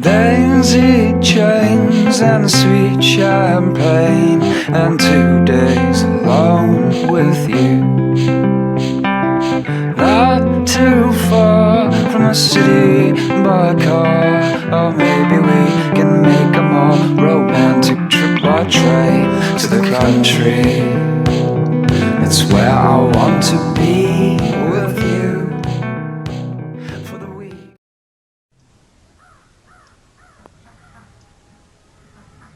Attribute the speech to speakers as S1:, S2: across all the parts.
S1: daisy chains and sweet champagne, and 2 days alone with you. Not too far from the city by car, or maybe we can make a more romantic trip by train to the country. It's where I want to be with you for the week.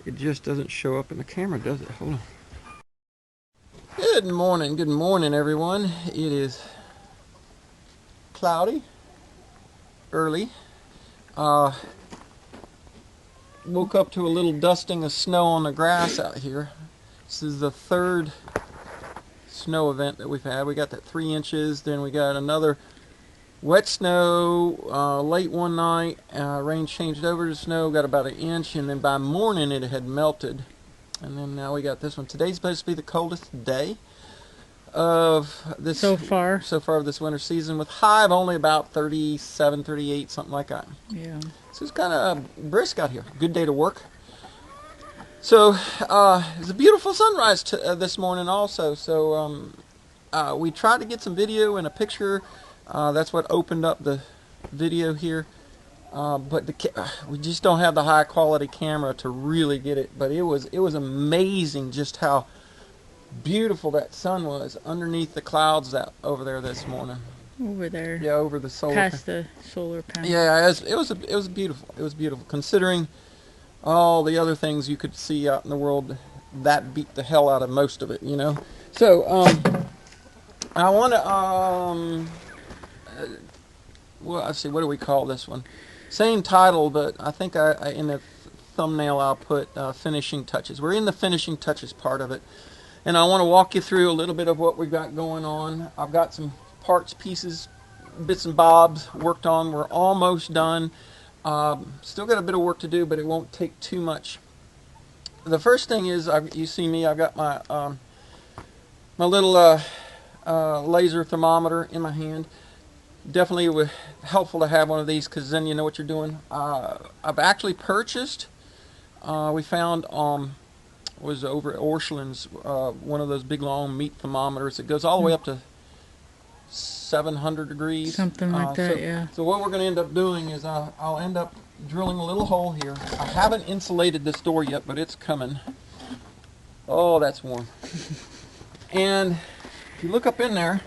S2: It just doesn't show up in the camera, does it? Hold on. Good morning everyone. It is cloudy, early. Woke up to a little dusting of snow on the grass out here. This is the third snow event that we've had. We got that 3 inches, then we got another wet snow late one night. Rain changed over to snow, got about 1 inch, and then by morning it had melted. And then now we got this one. Today's supposed to be the coldest day of this
S3: so far
S2: of this winter season, with high of only about 37, 38, something like that.
S3: Yeah.
S2: So it's kind of brisk out here. Good day to work. So it's a beautiful sunrise this morning also. So we tried to get some video and a picture. That's what opened up the video here. But we just don't have the high quality camera to really get it. But it was amazing just how beautiful that sun was underneath the clouds over there this morning.
S3: Over there.
S2: Yeah, over the solar.
S3: Past the solar panel.
S2: Yeah, it was beautiful. It was beautiful considering all the other things you could see out in the world. That beat the hell out of most of it, you know. So I want to well, let's see, what do we call this one? Same title, but I think I in the thumbnail I'll put finishing touches. We're in the finishing touches part of it. And I want to walk you through a little bit of what we've got going on. I've got some parts, pieces, bits and bobs worked on. We're almost done. Still got a bit of work to do, but it won't take too much. The first thing is, you see me, I've got my my little laser thermometer in my hand. Definitely helpful to have one of these, because then you know what you're doing. I've actually purchased, we found was over at Orscheln's, one of those big long meat thermometers. It goes all the way up to 700 degrees.
S3: Something like that, yeah.
S2: So what we're going to end up doing is I'll end up drilling a little hole here. I haven't insulated this door yet, but it's coming. Oh, that's warm. And if you look up in there,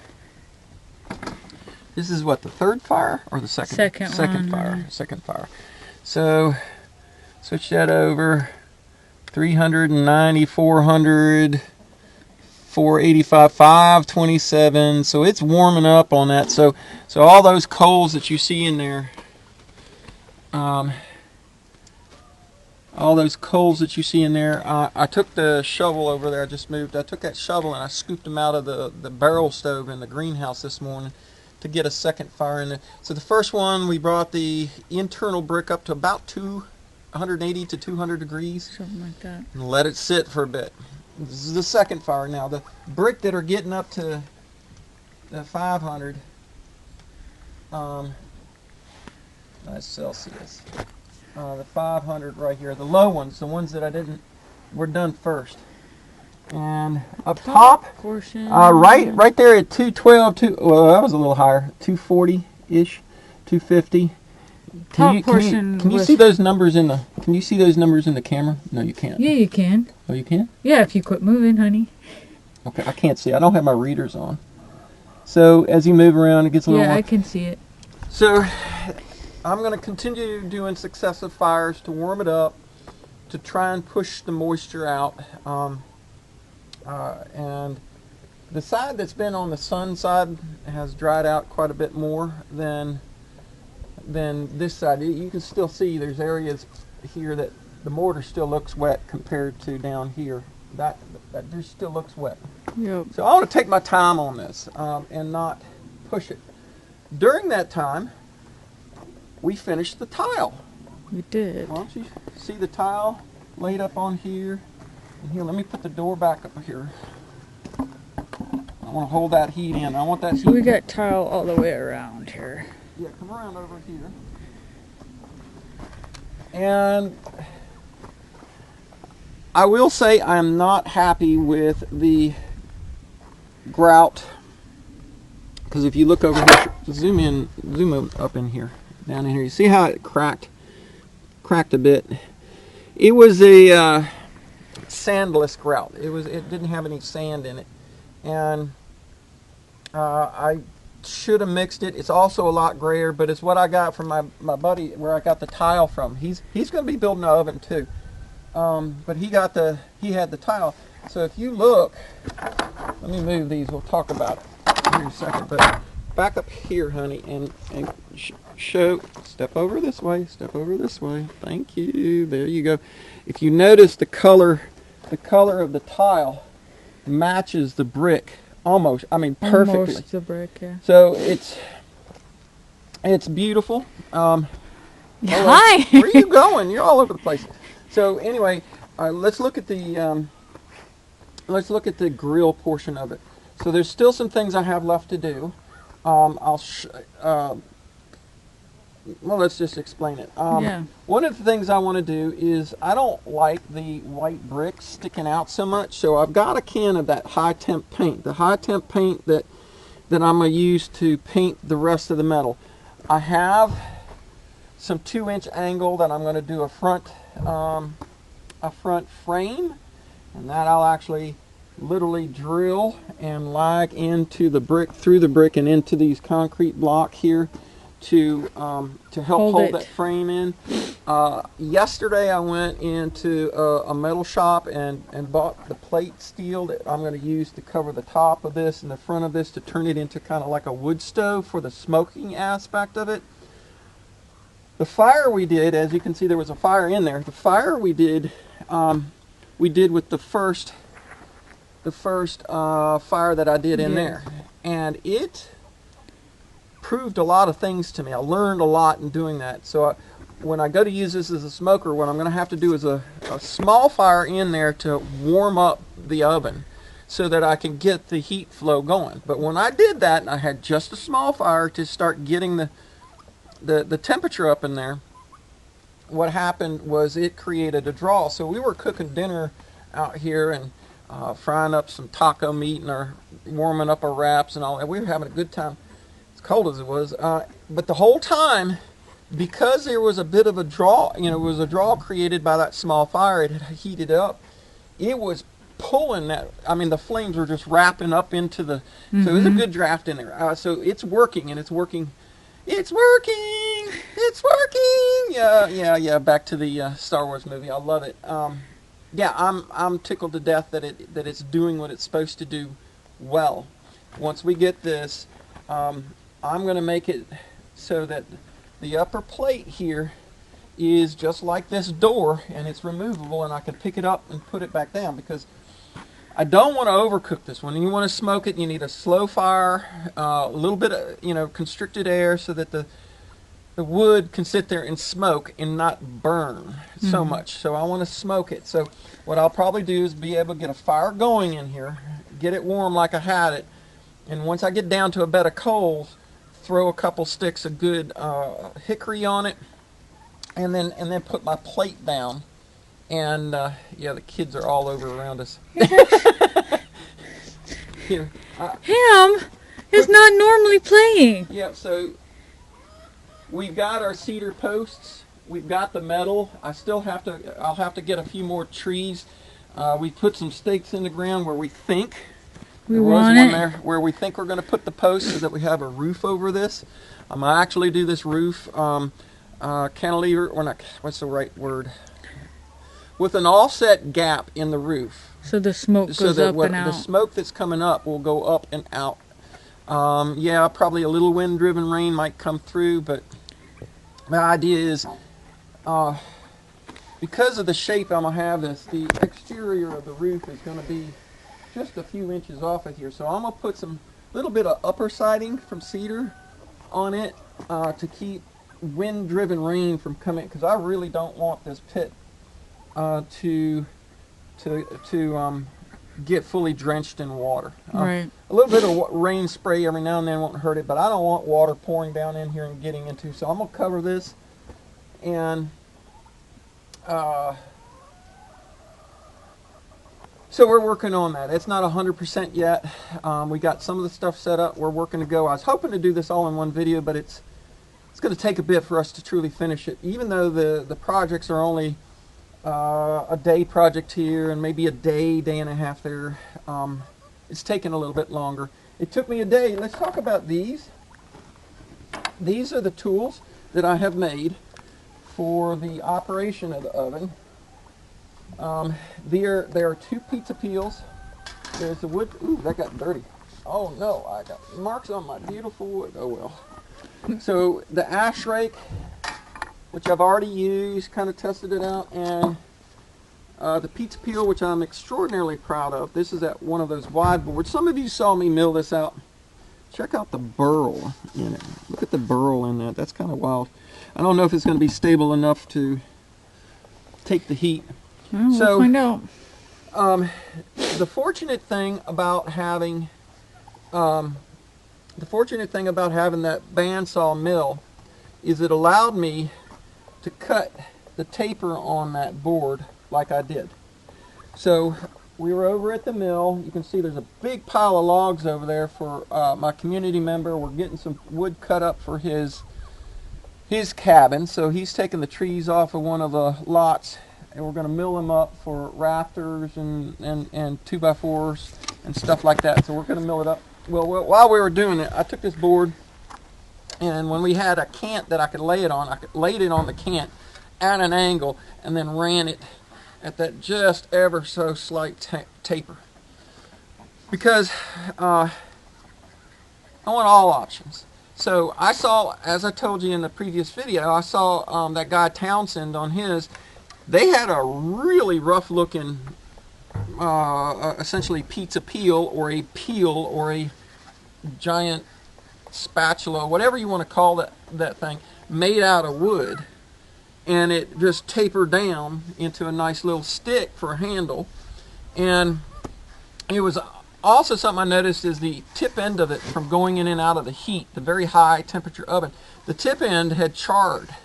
S2: this is what, the third fire or the second? Second fire. Second fire. So switch that over. 390, 400, 485, 527. So it's warming up on that. So all those coals that you see in there, I took the shovel over there. I just moved. I took that shovel and I scooped them out of the barrel stove in the greenhouse this morning to get a second fire in there. So the first one, we brought the internal brick up to about 180 to 200 degrees.
S3: Something like that.
S2: And let it sit for a bit. This is the second fire now. The brick that are getting up to the 500, that's Celsius. The 500 right here, the low ones, the ones that were done first. And up top
S3: portion,
S2: right there at 212, well, that was a little higher, 240-ish, 250. Can you see those numbers in the? Can you see those numbers in the camera? No, you can't.
S3: Yeah, you can.
S2: Oh, you can?
S3: Yeah, if you quit moving, honey.
S2: Okay, I can't see. I don't have my readers on. So as you move around, it gets a little.
S3: Yeah, I can see it.
S2: So I'm going to continue doing successive fires to warm it up, to try and push the moisture out. And the side that's been on the sun side has dried out quite a bit more than this side. You can still see there's areas here that the mortar still looks wet compared to down here. That just still looks wet.
S3: Yep. So
S2: I want to take my time on this and not push it. During that time, we finished the tile.
S3: We did.
S2: Why don't you see the tile laid up on here? And here, let me put the door back up here. I want to hold that heat in. I want that heat.
S3: So we got tile all the way around here.
S2: Yeah, come around over here. And I will say I'm not happy with the grout, because if you look over here, zoom up in here, down in here, you see how it cracked a bit. It was a sandless grout. It didn't have any sand in it, and I should have mixed it. It's also a lot grayer, but it's what I got from my buddy where I got the tile from. He's going to be building an oven too, but he had the tile. So if you look, let me move these. We'll talk about it here in a second. But back up here, honey, and show. Step over this way. Step over this way. Thank you. There you go. If you notice, the color of the tile matches the brick almost. I mean, perfectly.
S3: Almost the brick, yeah.
S2: So it's beautiful.
S3: Hi.
S2: Where are you going? You're all over the place. So anyway, let's look at the grill portion of it. So there's still some things I have left to do. Well, let's just explain it.
S3: Yeah.
S2: One of the things I want to do is, I don't like the white bricks sticking out so much, so I've got a can of that high temp paint. The high temp paint that I'm going to use to paint the rest of the metal. I have some 2-inch angle that I'm going to do a front frame, and that I'll actually literally drill and lag into the brick, through the brick and into these concrete block here to help hold that frame in. Yesterday I went into a metal shop and bought the plate steel that I'm going to use to cover the top of this and the front of this to turn it into kind of like a wood stove for the smoking aspect of it. The fire we did, as you can see, there was a fire in there. The fire we did with the first fire that I did in there, and it proved a lot of things to me. I learned a lot in doing that. So when I go to use this as a smoker, what I'm going to have to do is a small fire in there to warm up the oven so that I can get the heat flow going. But when I did that, and I had just a small fire to start getting the temperature up in there, what happened was it created a draw. So we were cooking dinner out here and frying up some taco meat and warming up our wraps and all that. We were having a good time, as cold as it was. But the whole time, because there was a bit of a draw, it was a draw created by that small fire, it had heated up. It was pulling that, the flames were just wrapping up into the, so it was a good draft in there. So it's working, and it's working. It's working! It's working! Yeah, back to the Star Wars movie. I love it. Yeah, I'm tickled to death that it's doing what it's supposed to do well. Once we get this, I'm going to make it so that the upper plate here is just like this door, and it's removable, and I can pick it up and put it back down, because I don't want to overcook this one. You want to smoke it, you need a slow fire, a little bit of constricted air so that the wood can sit there and smoke and not burn so much. So I want to smoke it. So what I'll probably do is be able to get a fire going in here, get it warm like I had it, and once I get down to a bed of coals, throw a couple sticks of good hickory on it, and then put my plate down. And yeah, the kids are all over around us. Here,
S3: Him is not normally playing.
S2: yeah, so we've got our cedar posts. We've got the metal. I'll have to get a few more trees. We put some stakes in the ground where we think
S3: We want it.
S2: there where we think we're going to put the posts so that we have a roof over this. I'm going to actually do this roof cantilever, or not, what's the right word? With an offset gap in the roof.
S3: So the smoke
S2: So
S3: goes
S2: that
S3: up and out.
S2: the smoke that's coming up will go up and out. Yeah, probably a little wind-driven rain might come through, but the idea is, because of the shape I'm going to have this, the exterior of the roof is going to be just a few inches off of here. So I'm going to put some little bit of upper siding from cedar on it to keep wind-driven rain from coming, because I really don't want this pit to get fully drenched in water.
S3: Right.
S2: A little bit of rain spray every now and then won't hurt it, but I don't want water pouring down in here and getting into. So I'm gonna cover this, and So we're working on that. It's not 100% yet. We got some of the stuff set up. We're working to go. I was hoping to do this all in one video, but it's going to take a bit for us to truly finish it. Even though the projects are only a day project here and maybe a day and a half there, it's taking a little bit longer. It took me a day. Let's talk about these. These are the tools that I have made for the operation of the oven. There are 2 pizza peels. There's the wood. Ooh, that got dirty. Oh no, I got marks on my beautiful wood. Oh well. So the ash rake, which I've already used, kind of tested it out, and the pizza peel, which I'm extraordinarily proud of. This is at one of those wide boards. Some of you saw me mill this out. Check out the burl in it. Look at the burl in that. That's kind of wild. I don't know if it's going to be stable enough to take the heat.
S3: Well, we'll find out.
S2: The fortunate thing about having that bandsaw mill is it allowed me to cut the taper on that board like I did. So we were over at the mill. You can see there's a big pile of logs over there for my community member. We're getting some wood cut up for his cabin. So he's taking the trees off of one of the lots, and we're going to mill them up for rafters and 2x4s and stuff like that. So we're going to mill it up. Well, while we were doing it, I took this board, and when we had a cant that I could lay it on, I laid it on the cant at an angle and then ran it at that just ever so slight taper. Because I want all options. So I saw, as I told you in the previous video, I saw that guy Townsend on his. They had a really rough looking essentially pizza peel or a giant spatula, whatever you want to call that thing, made out of wood, and it just tapered down into a nice little stick for a handle. And it was also something I noticed is the tip end of it, from going in and out of the heat, the very high temperature oven, the tip end had charred.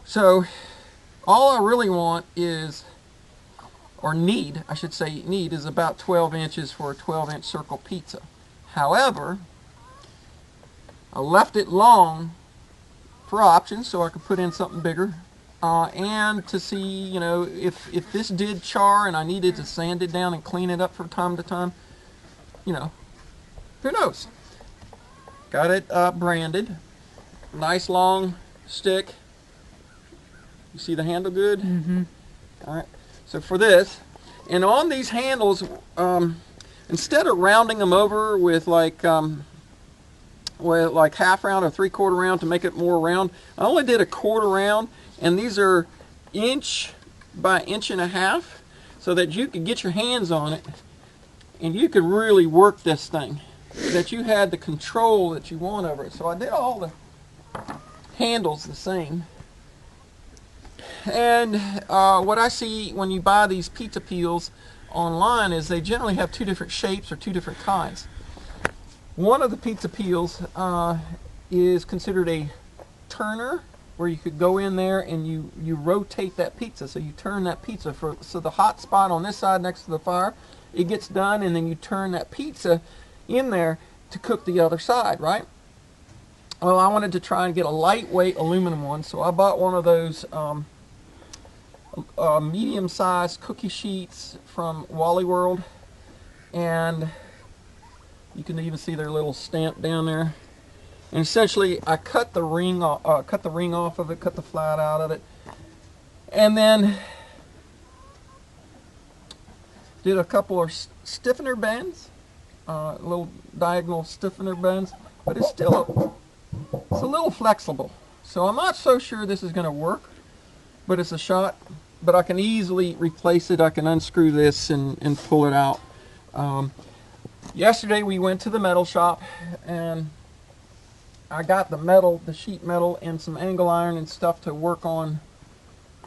S2: So all I really want is, or need, I should say, need is about 12 inches for a 12-inch circle pizza. However, I left it long for options so I could put in something bigger, and to see, you know, if this did char and I needed to sand it down and clean it up from time to time, you know, who knows. Got it branded, nice long stick. You see the handle good?
S3: Mm-hmm.
S2: All right. So for this, and on these handles, instead of rounding them over with like half round or 3/4 round to make it more round, I only did a 1/4 round, and these are 1 by 1.5 inches, so that you could get your hands on it and you could really work this thing, that you had the control that you want over it. So I did all the handles the same. And what I see when you buy these pizza peels online is they generally have 2 different shapes or 2 different kinds. One of the pizza peels is considered a turner, where you could go in there and you rotate that pizza. So you turn that pizza, so the hot spot on this side next to the fire, it gets done, and then you turn that pizza in there to cook the other side, right? Well, I wanted to try and get a lightweight aluminum one, so I bought one of those medium-sized cookie sheets from Wally World, and you can even see their little stamp down there. And essentially, I cut the ring off of it, cut the flat out of it, and then did a couple of stiffener bends, little diagonal stiffener bends, but it's a little flexible. So I'm not so sure this is going to work, but it's a shot. But I can easily replace it. I can unscrew this and pull it out. Yesterday we went to the metal shop, and I got the sheet metal and some angle iron and stuff to work on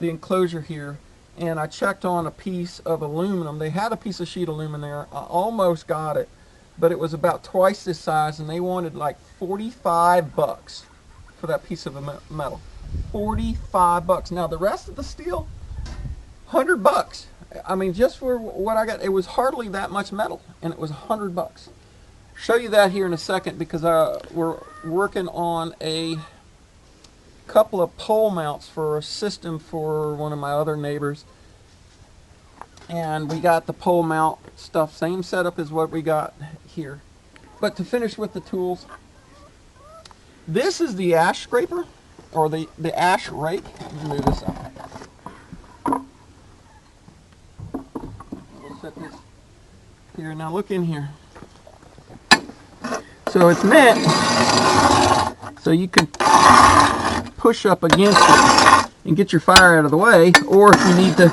S2: the enclosure here. And I checked on a piece of aluminum. They had a piece of sheet aluminum there. I almost got it, but it was about twice this size, and they wanted like $45 for that piece of metal. $45. Now the rest of the steel, $100. I mean, just for what I got, it was hardly that much metal, and it was $100. Show you that here in a second, because we're working on a couple of pole mounts for a system for one of my other neighbors, and we got the pole mount stuff, same setup as what we got here. But to finish with the tools, this is the ash scraper, or the ash rake. Let me move this up. We'll set this here. Now look in here. So it's meant so you can push up against it and get your fire out of the way, or if you need to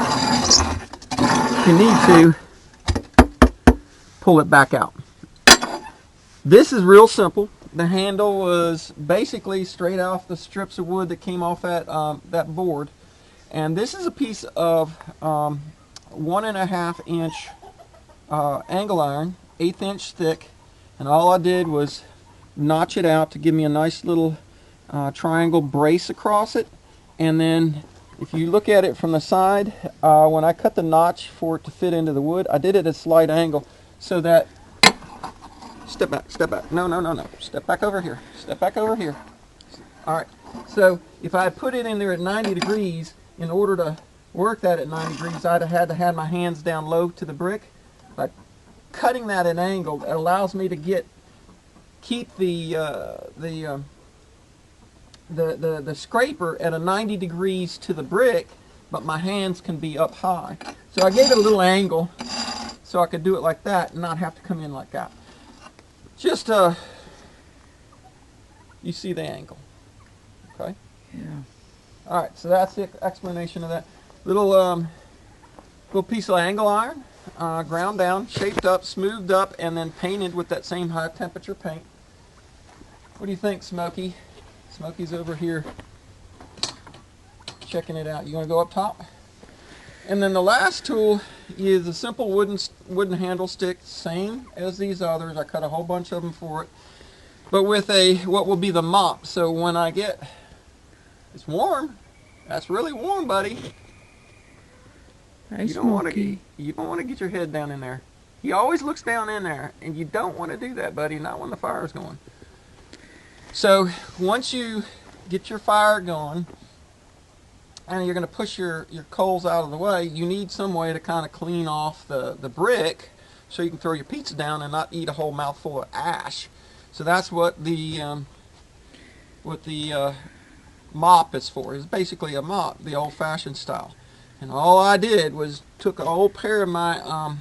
S2: pull it back out. This is real simple. The handle was basically straight off the strips of wood that came off that board, and this is a piece of 1.5 inch angle iron, 1/8 inch thick, and all I did was notch it out to give me a nice little triangle brace across it. And then if you look at it from the side, when I cut the notch for it to fit into the wood, I did it at a slight angle so that, step back, no, step back over here, step back over here. All right, so if I had put it in there at 90 degrees, in order to work that at 90 degrees, I'd have had to have my hands down low to the brick. By cutting that at an angle, it allows me to keep the scraper at a 90 degrees to the brick, but my hands can be up high. So I gave it a little angle so I could do it like that and not have to come in like that. Just you see the angle, okay?
S3: Yeah.
S2: All right, so that's the explanation of that. Little piece of angle iron, ground down, shaped up, smoothed up, and then painted with that same high temperature paint. What do you think, Smokey? Smokey's over here checking it out. You want to go up top? And then the last tool is a simple wooden handle stick, same as these others. I cut a whole bunch of them for it, but with what will be the mop. So when I get, it's warm. That's really warm, buddy.
S3: Nice.
S2: You don't want to get your head down in there. He always looks down in there, and you don't want to do that, buddy. Not when the fire's going. So once you get your fire going, and you're going to push your coals out of the way, you need some way to kind of clean off the brick so you can throw your pizza down and not eat a whole mouthful of ash. So that's what the mop is for. It's basically a mop, the old-fashioned style. And all I did was took an old pair of my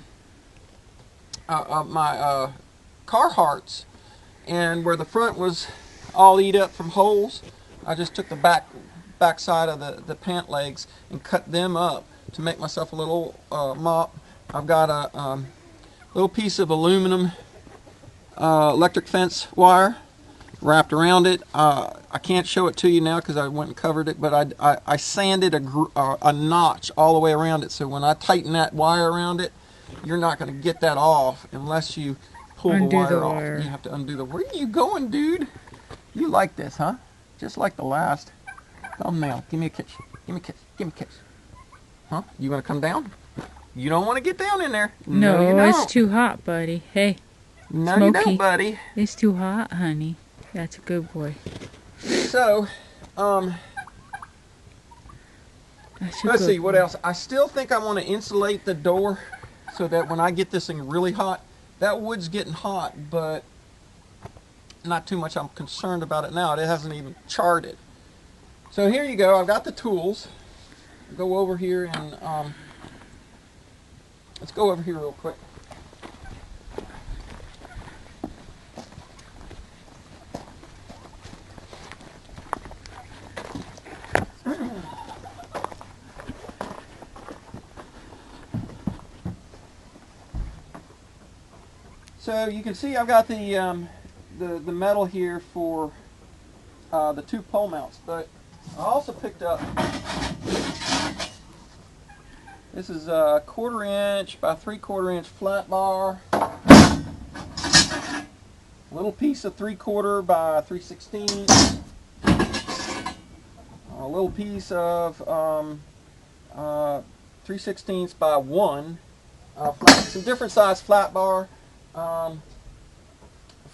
S2: Carhartts, and where the front was all eat up from holes, I just took the back side of the pant legs and cut them up to make myself a little mop. I've got a little piece of aluminum electric fence wire wrapped around it. I can't show it to you now because I went and covered it, but I sanded a notch all the way around it, so when I tighten that wire around it, you're not going to get that off unless you pull the wire off. You have to undo the. Where are you going, dude? You like this, huh? Just like the last thumbnail. Give me a kiss. Give me a kiss. Give me a kiss. Huh? You want to come down? You don't want to get down in there.
S3: No,
S2: you don't.
S3: it's too hot, buddy. Hey.
S2: No,
S3: Smokey.
S2: you don't, buddy.
S3: It's too hot, honey. That's a good boy.
S2: So, let's see, what else? I still think I want to insulate the door so that when I get this thing really hot, that wood's getting hot, but not too much. I'm concerned about it now. It hasn't even charred. So here you go. I've got the tools. Go over here and let's go over here real quick. So you can see I've got the metal here for the two pole mounts, but I also picked up, this is a 1/4 inch by 3/4 inch flat bar, a little piece of 3/4 by 3/16, a little piece of 3/16 by 1, some different size flat bar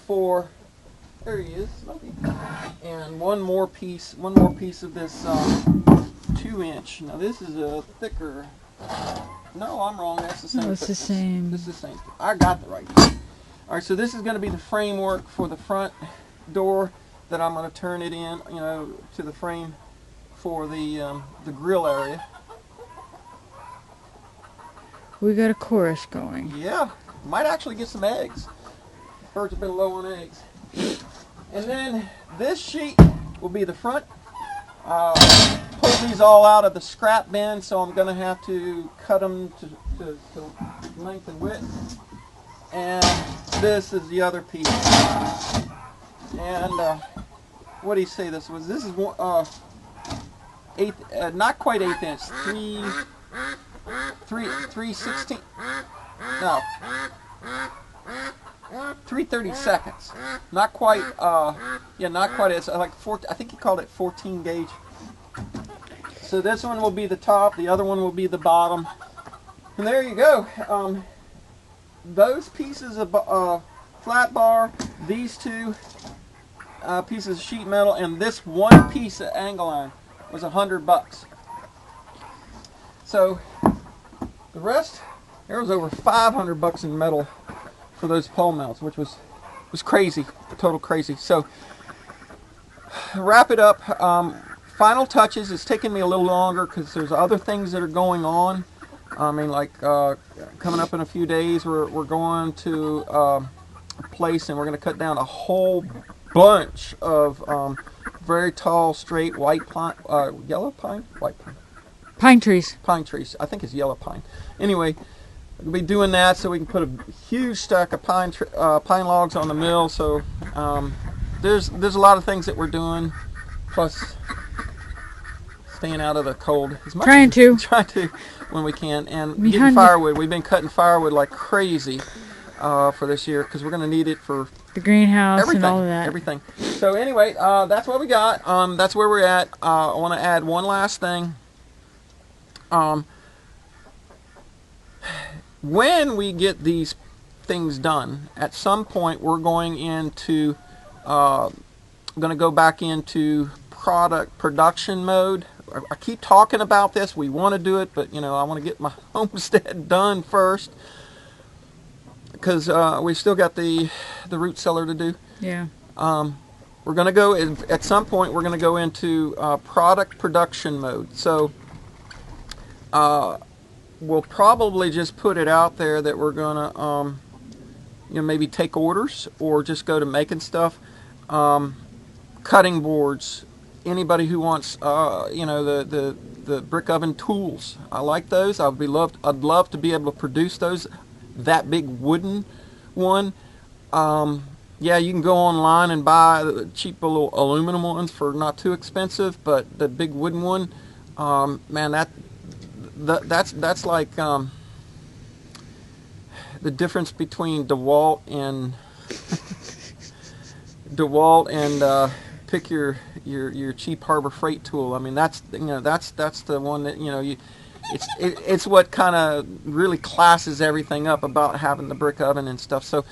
S2: for, there he is, Smokey, and one more piece of this 2-inch. Now this is a thicker. No, I'm wrong. That's the same.
S3: No, it's the
S2: thickness.
S3: same.
S2: This is the same. I got the right thing. All right, so this is going to be the framework for the front door that I'm going to turn it in, to the frame for the grill area.
S3: We got a chorus going.
S2: Yeah, might actually get some eggs. Birds have been low on eggs. And then this sheet will be the front. Pull these all out of the scrap bin, so I'm going to have to cut them to length and width. And this is the other piece. And what do you say this was? This is not quite 1/8 inch, 3/16. No, 3/32. Not quite. Not quite. It's like I think he called it 14 gauge. So this one will be the top. The other one will be the bottom. And there you go. Those pieces of flat bar, these 2 pieces of sheet metal, and this one piece of angle iron was $100. So the rest, there was over $500 in metal for those pole mounts, which was crazy, total crazy. So wrap it up. Final touches. It's taking me a little longer because there's other things that are going on. I mean, like coming up in a few days, we're going to a place and we're going to cut down a whole bunch of very tall, straight white pine, yellow pine, white pine.
S3: Pine trees.
S2: Pine trees. I think it's yellow pine. Anyway, we'll be doing that so we can put a huge stack of pine logs on the mill. So there's a lot of things that we're doing, plus staying out of the cold as much. Trying to when we can, and getting firewood. We've been cutting firewood like crazy for this year because we're going to need it for
S3: the greenhouse and all of that.
S2: Everything. So anyway, that's what we got. That's where we're at. I want to add one last thing. When we get these things done, at some point we're going into going to go back into product production mode. I keep talking about this. We want to do it, but I want to get my homestead done first because we still got the root cellar to do.
S3: Yeah.
S2: We're going to go at some point. We're going to go into product production mode. So we'll probably just put it out there that we're going to maybe take orders or just go to making stuff, cutting boards. Anybody who wants, the brick oven tools, I like those. I'd love to be able to produce those. That big wooden one, yeah, you can go online and buy the cheap little aluminum ones for not too expensive. But the big wooden one, man, that's like the difference between DeWalt and pick your cheap Harbor Freight tool. I mean, that's the one that it's what kind of really classes everything up about having the brick oven and stuff. So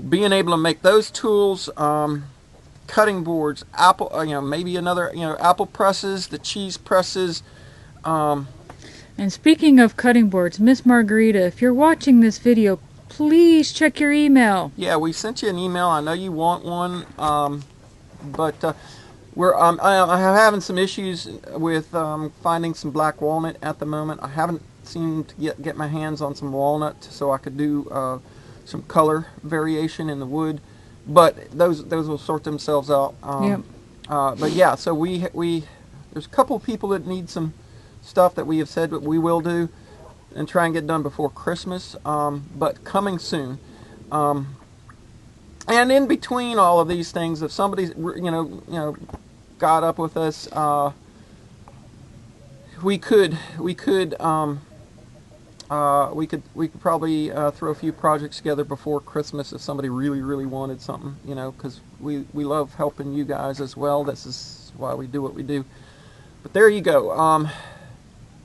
S2: being able to make those tools, cutting boards, maybe another apple presses, the cheese presses.
S3: And speaking of cutting boards, Miss Margarita, if you're watching this video, please check your email.
S2: Yeah, we sent you an email. I know you want one. But I'm having some issues with finding some black walnut at the moment. I haven't seemed to get my hands on some walnut so I could do some color variation in the wood. But those will sort themselves out.
S3: Yep.
S2: But yeah, so we there's a couple of people that need some stuff that we have said that we will do and try and get done before Christmas. But coming soon. And in between all of these things, if somebody's got up with us, we could probably throw a few projects together before Christmas if somebody really wanted something, because we love helping you guys as well. This is why we do what we do. But there you go.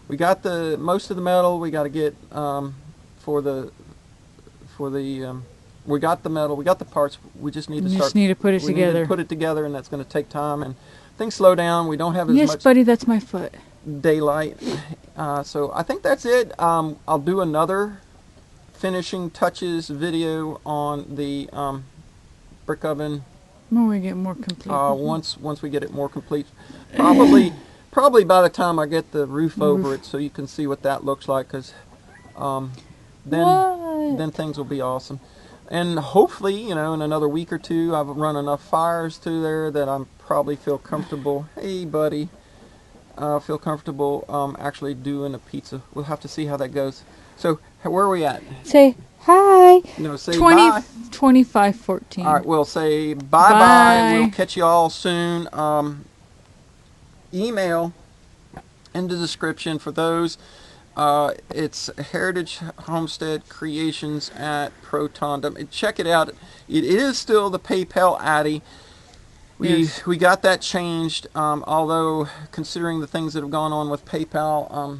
S2: We got most of the metal. We got to get we got the metal. We got the parts. We just need to start.
S3: Just need to put it
S2: we
S3: together.
S2: need to put it together, and that's going to take time. And things slow down. We don't have as
S3: Yes,
S2: much
S3: buddy, that's my foot.
S2: daylight. So I think that's it. I'll do another finishing touches video on the brick oven
S3: When we get more complete.
S2: once we get it more complete. Probably by the time I get the roof over it, so you can see what that looks like. Because then things will be awesome. And hopefully, in another week or two, I've run enough fires to there that I'm probably feel comfortable. Hey, buddy. Feel comfortable actually doing a pizza. We'll have to see how that goes. So, where are we at?
S3: Say hi.
S2: No, say
S3: 20,
S2: bye.
S3: 25:14.
S2: All right, we'll say bye-bye.
S3: Bye.
S2: We'll catch you all soon. Email in the description for those. It's HeritageHomesteadCreations at Proton. Check it out. It is still the PayPal Addy. We got that changed, although considering the things that have gone on with PayPal,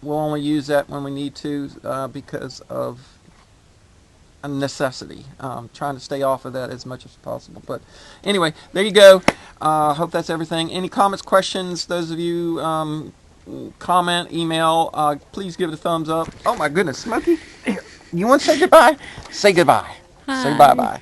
S2: we'll only use that when we need to because of a necessity. Trying to stay off of that as much as possible. But anyway, there you go. Hope that's everything. Any comments, questions? Those of you comment, email, please give it a thumbs up. Oh my goodness, Smokey, you want to say goodbye? Say goodbye.
S3: Hi.
S2: Say bye-bye.